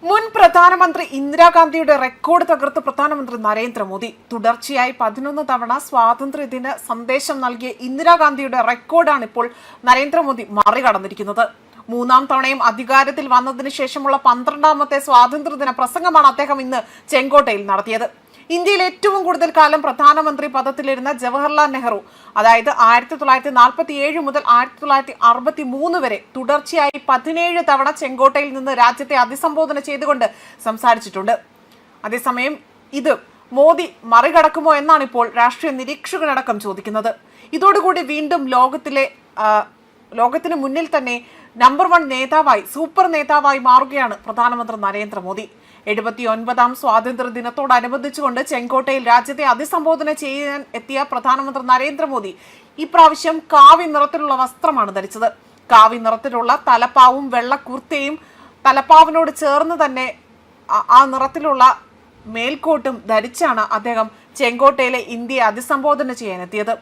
മുൻ പ്രധാനമന്ത്രി ഇന്ദിരാഗാന്ധിയുടെ റെക്കോർഡ് തകർത്ത് പ്രധാനമന്ത്രി നരേന്ദ്രമോദി. തുടർച്ചയായി 11 തവണ സ്വാതന്ത്ര്യദിന സന്ദേശം നൽകിയ ഇന്ദിരാഗാന്ധിയുടെ റെക്കോർഡാണ് ഇപ്പോൾ നരേന്ദ്രമോദി മറികടന്നിരിക്കുന്നത്. മൂന്നാം തവണയും അധികാരത്തിൽ വന്നതിന് ശേഷമുള്ള 12ാമത്തെ സ്വാതന്ത്ര്യദിന പ്രസംഗമാണ് അദ്ദേഹം ഇന്ന് ചെങ്കോട്ടയിൽ നടത്തിയത്. ഇന്ത്യയിൽ ഏറ്റവും കൂടുതൽ കാലം പ്രധാനമന്ത്രി പദത്തിലിരുന്ന ജവഹർലാൽ നെഹ്റു, അതായത് 1947 മുതൽ 1963 വരെ തുടർച്ചയായി 17 തവണ ചെങ്കോട്ടയിൽ നിന്ന് രാജ്യത്തെ അഭിസംബോധന ചെയ്തുകൊണ്ട് സംസാരിച്ചിട്ടുണ്ട്. അതേസമയം ഇത് മോദി മറികടക്കുമോ എന്നാണ് ഇപ്പോൾ രാഷ്ട്രീയ നിരീക്ഷകരടക്കം ചോദിക്കുന്നത്. ഇതോടുകൂടി വീണ്ടും ലോകത്തിന് മുന്നിൽ തന്നെ നമ്പർ 1 നേതാവായി, സൂപ്പർ നേതാവായി മാറുകയാണ് പ്രധാനമന്ത്രി നരേന്ദ്രമോദി. 79ാം സ്വാതന്ത്ര്യ ദിനത്തോടനുബന്ധിച്ചുകൊണ്ട് ചെങ്കോട്ടയിൽ രാജ്യത്തെ അഭിസംബോധന ചെയ്യാൻ എത്തിയ പ്രധാനമന്ത്രി നരേന്ദ്രമോദി ഇപ്രാവശ്യം കാവി നിറത്തിലുള്ള വസ്ത്രമാണ് ധരിച്ചത്. കാവി നിറത്തിലുള്ള തലപ്പാവും വെള്ള കുർത്തയും തലപ്പാവിനോട് ചേർന്ന് തന്നെ ആ നിറത്തിലുള്ള മേൽക്കോട്ടും ധരിച്ചാണ് അദ്ദേഹം ചെങ്കോട്ടയിലെ ഇന്ത്യയെ അഭിസംബോധന ചെയ്യാനെത്തിയത്.